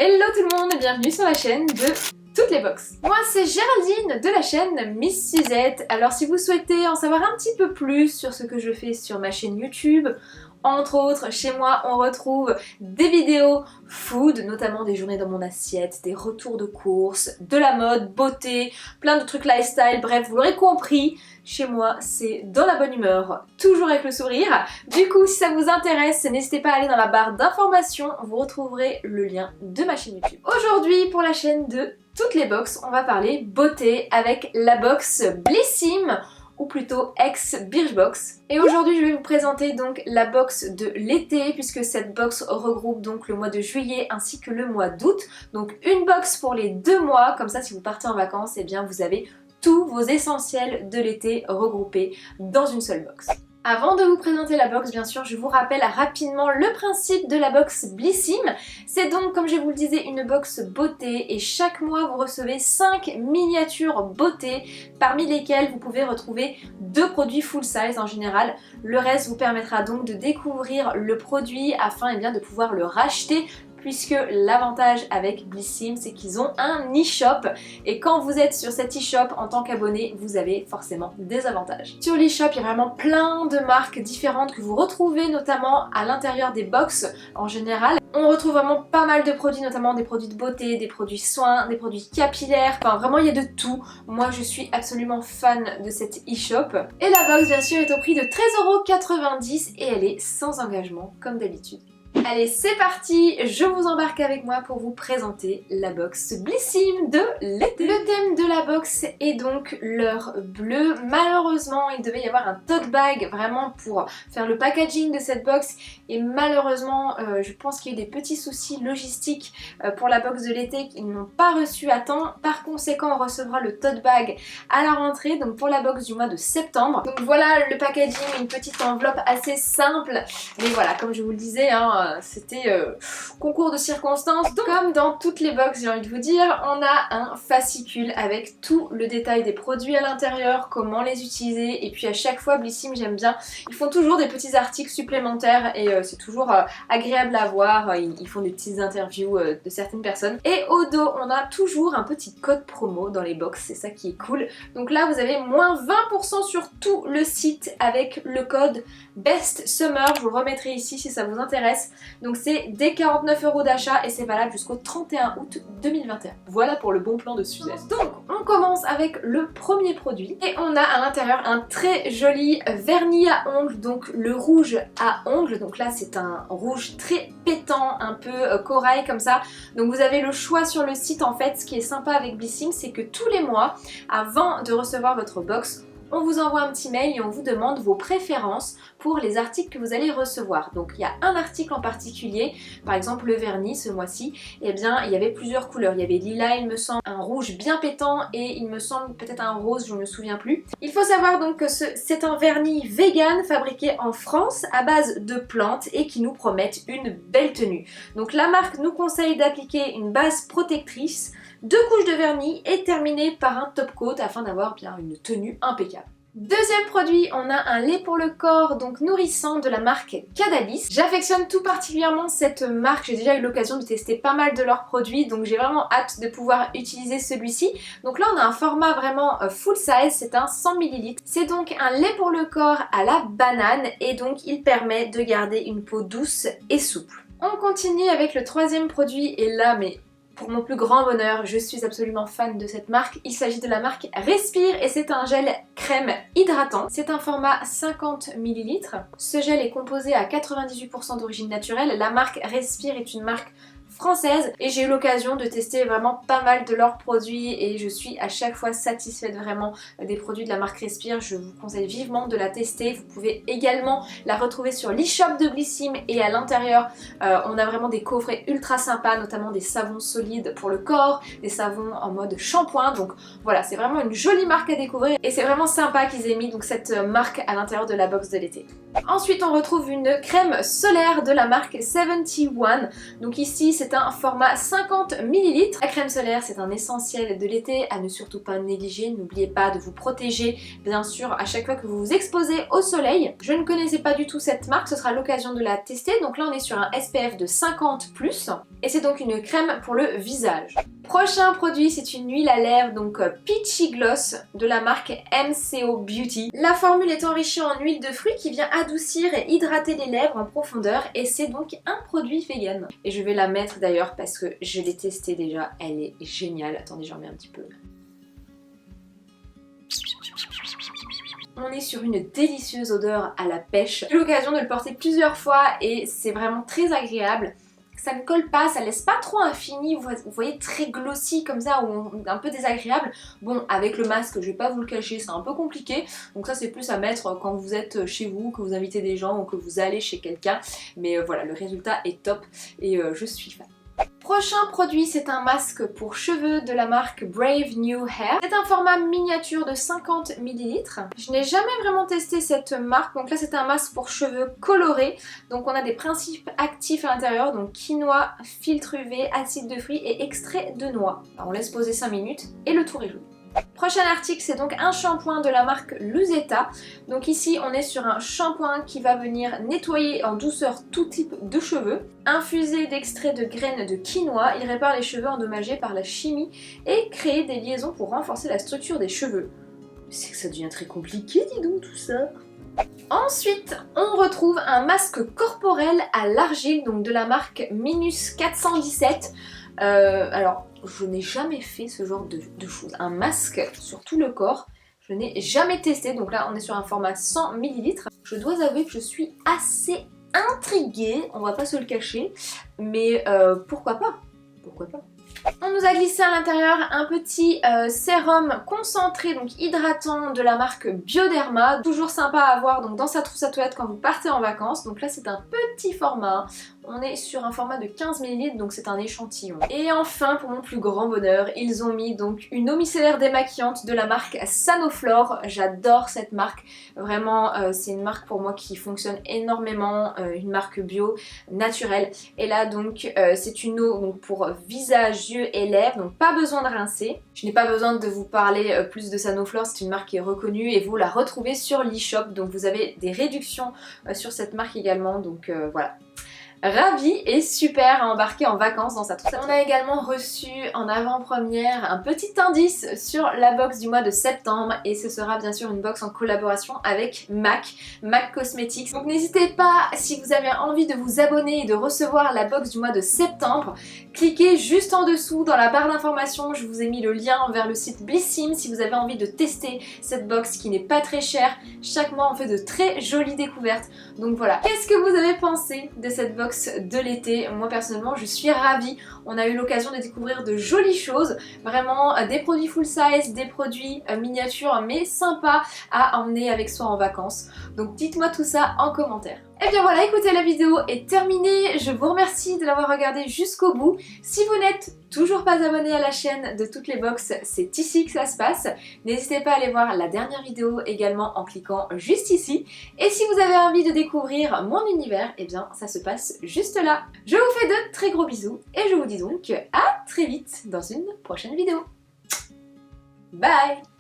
Hello tout le monde et bienvenue sur la chaîne de toutes les box. Moi c'est Géraldine de la chaîne Miss Suzette. Alors si vous souhaitez en savoir un petit peu plus sur ce que je fais sur ma chaîne YouTube, entre autres, chez moi, on retrouve des vidéos food, notamment des journées dans mon assiette, des retours de courses, de la mode, beauté, plein de trucs lifestyle, bref, vous l'aurez compris, chez moi, c'est dans la bonne humeur, toujours avec le sourire. Du coup, si ça vous intéresse, n'hésitez pas à aller dans la barre d'informations, vous retrouverez le lien de ma chaîne YouTube. Aujourd'hui, pour la chaîne de toutes les box, on va parler beauté avec la box Blissim, ou plutôt ex-Birchbox. Et aujourd'hui je vais vous présenter donc la box de l'été puisque cette box regroupe donc le mois de juillet ainsi que le mois d'août. Donc une box pour les 2 mois, comme ça si vous partez en vacances, et bien vous avez tous vos essentiels de l'été regroupés dans une seule box. Avant de vous présenter la box, bien sûr, je vous rappelle rapidement le principe de la box Blissim. C'est donc, comme je vous le disais, une box beauté et chaque mois vous recevez 5 miniatures beauté parmi lesquelles vous pouvez retrouver 2 produits full size en général. Le reste vous permettra donc de découvrir le produit afin de pouvoir le racheter, puisque l'avantage avec Blissim c'est qu'ils ont un e-shop et quand vous êtes sur cet e-shop en tant qu'abonné vous avez forcément des avantages. Sur l'e-shop il y a vraiment plein de marques différentes que vous retrouvez notamment à l'intérieur des box en général. On retrouve vraiment pas mal de produits, notamment des produits de beauté, des produits soins, des produits capillaires, enfin vraiment il y a de tout. Moi je suis absolument fan de cet e-shop. Et la box bien sûr est au prix de 13,90 € et elle est sans engagement comme d'habitude. Allez c'est parti, je vous embarque avec moi pour vous présenter la box Blissim de l'été. Le thème de la box est donc l'heure bleue. Malheureusement il devait y avoir un tote bag vraiment pour faire le packaging de cette box et malheureusement je pense qu'il y a eu des petits soucis logistiques pour la box de l'été qu'ils n'ont pas reçu à temps. Par conséquent on recevra le tote bag à la rentrée, donc pour la box du mois de septembre. Donc voilà le packaging, une petite enveloppe assez simple, mais voilà comme je vous le disais c'était concours de circonstances. Donc, comme dans toutes les box j'ai envie de vous dire, on a un fascicule avec tout le détail des produits à l'intérieur, comment les utiliser, et puis à chaque fois Blissim j'aime bien, ils font toujours des petits articles supplémentaires et c'est toujours agréable à voir. Ils font des petites interviews de certaines personnes et au dos on a toujours un petit code promo dans les box, c'est ça qui est cool. Donc là vous avez moins 20% sur tout le site avec le code Best Summer, je vous le remettrai ici si ça vous intéresse. Donc c'est dès 49 € d'achat et c'est valable jusqu'au 31 août 2021. Voilà pour le bon plan de Suzette. Donc on commence avec le premier produit et on a à l'intérieur un très joli vernis à ongles, donc le rouge à ongles. Donc là c'est un rouge très pétant, un peu corail comme ça. Donc vous avez le choix sur le site en fait. Ce qui est sympa avec Blissim c'est que tous les mois, avant de recevoir votre box, on vous envoie un petit mail et on vous demande vos préférences pour les articles que vous allez recevoir. Donc il y a un article en particulier, par exemple le vernis ce mois-ci, et bien il y avait plusieurs couleurs. Il y avait lilas il me semble, un rouge bien pétant et il me semble peut-être un rose, je ne me souviens plus. Il faut savoir donc que c'est un vernis vegan fabriqué en France à base de plantes et qui nous promettent une belle tenue. Donc la marque nous conseille d'appliquer une base protectrice, 2 couches de vernis et terminer par un top coat afin d'avoir bien une tenue impeccable. Deuxième produit, on a un lait pour le corps donc nourrissant de la marque Cadalis. J'affectionne tout particulièrement cette marque, j'ai déjà eu l'occasion de tester pas mal de leurs produits donc j'ai vraiment hâte de pouvoir utiliser celui-ci. Donc là on a un format vraiment full size, c'est un 100 ml. C'est donc un lait pour le corps à la banane et donc il permet de garder une peau douce et souple. On continue avec le troisième produit et là mais pour mon plus grand bonheur, je suis absolument fan de cette marque. Il s'agit de la marque Respire et c'est un gel crème hydratant. C'est un format 50 ml. Ce gel est composé à 98% d'origine naturelle. La marque Respire est une marque française et j'ai eu l'occasion de tester vraiment pas mal de leurs produits et je suis à chaque fois satisfaite vraiment des produits de la marque Respire. Je vous conseille vivement de la tester. Vous pouvez également la retrouver sur l'e-shop de Blissim et à l'intérieur on a vraiment des coffrets ultra sympas, notamment des savons solides pour le corps, des savons en mode shampoing. Donc voilà, c'est vraiment une jolie marque à découvrir et c'est vraiment sympa qu'ils aient mis donc cette marque à l'intérieur de la box de l'été. Ensuite on retrouve une crème solaire de la marque 71. Donc ici c'est c'est un format 50 ml. La crème solaire, c'est un essentiel de l'été à ne surtout pas négliger. N'oubliez pas de vous protéger, bien sûr, à chaque fois que vous vous exposez au soleil. Je ne connaissais pas du tout cette marque, ce sera l'occasion de la tester. Donc là, on est sur un SPF de 50+, et c'est donc une crème pour le visage. Prochain produit, c'est une huile à lèvres, donc Peachy Gloss de la marque MCO Beauty. La formule est enrichie en huile de fruits qui vient adoucir et hydrater les lèvres en profondeur, et c'est donc un produit vegan. Et je vais la mettre d'ailleurs parce que je l'ai testée déjà, elle est géniale. Attendez, j'en mets un petit peu. On est sur une délicieuse odeur à la pêche. J'ai eu l'occasion de le porter plusieurs fois et c'est vraiment très agréable. Ça ne colle pas, ça laisse pas trop infini, vous voyez, très glossy comme ça, ou un peu désagréable. Bon, avec le masque, je vais pas vous le cacher, c'est un peu compliqué. Donc ça, c'est plus à mettre quand vous êtes chez vous, que vous invitez des gens ou que vous allez chez quelqu'un. Mais voilà, le résultat est top et je suis fan. Prochain produit, c'est un masque pour cheveux de la marque Brave New Hair. C'est un format miniature de 50 ml. Je n'ai jamais vraiment testé cette marque. Donc là, c'est un masque pour cheveux colorés. Donc on a des principes actifs à l'intérieur. Donc quinoa, filtre UV, acide de fruits et extrait de noix. Alors, on laisse poser 5 minutes et le tour est joué. Prochain article, c'est donc un shampoing de la marque Luzeta. Donc ici on est sur un shampoing qui va venir nettoyer en douceur tout type de cheveux. Infusé d'extrait de graines de quinoa, il répare les cheveux endommagés par la chimie et crée des liaisons pour renforcer la structure des cheveux. C'est que ça devient très compliqué, dis donc, tout ça. Ensuite, on retrouve un masque corporel à l'argile, donc de la marque Minus 417. Alors, je n'ai jamais fait ce genre de choses. Un masque sur tout le corps, je n'ai jamais testé. Donc là, on est sur un format 100 ml. Je dois avouer que je suis assez intriguée, on va pas se le cacher. Mais pourquoi pas? Pourquoi pas? On nous a glissé à l'intérieur un petit sérum concentré, donc hydratant de la marque Bioderma. Toujours sympa à avoir donc dans sa trousse à toilette quand vous partez en vacances. Donc là c'est un petit format. On est sur un format de 15 ml, donc c'est un échantillon. Et enfin, pour mon plus grand bonheur, ils ont mis donc une eau micellaire démaquillante de la marque Sanoflore. J'adore cette marque. Vraiment, c'est une marque pour moi qui fonctionne énormément. Une marque bio, naturelle. Et là donc, c'est une eau donc, pour visage, yeux et lèvres, donc pas besoin de rincer. Je n'ai pas besoin de vous parler plus de Sanoflore, c'est une marque qui est reconnue et vous la retrouvez sur l'e-shop. Donc vous avez des réductions sur cette marque également, donc voilà. Ravie et super à embarquer en vacances dans sa trousse. On a également reçu en avant-première un petit indice sur la box du mois de septembre et ce sera bien sûr une box en collaboration avec MAC Cosmetics. Donc n'hésitez pas, si vous avez envie de vous abonner et de recevoir la box du mois de septembre, cliquez juste en dessous dans la barre d'informations, je vous ai mis le lien vers le site Blissim si vous avez envie de tester cette box qui n'est pas très chère. Chaque mois on fait de très jolies découvertes. Donc voilà, qu'est-ce que vous avez pensé de cette box de l'été? Moi personnellement je suis ravie, on a eu l'occasion de découvrir de jolies choses, vraiment des produits full size, des produits miniatures mais sympas à emmener avec soi en vacances. Donc dites-moi tout ça en commentaire. Et bien voilà, écoutez, la vidéo est terminée, je vous remercie de l'avoir regardée jusqu'au bout. Si vous n'êtes toujours pas abonné à la chaîne de toutes les box, c'est ici que ça se passe. N'hésitez pas à aller voir la dernière vidéo également en cliquant juste ici. Et si vous avez envie de découvrir mon univers, et bien ça se passe juste là. Je vous fais de très gros bisous et je vous dis donc à très vite dans une prochaine vidéo. Bye!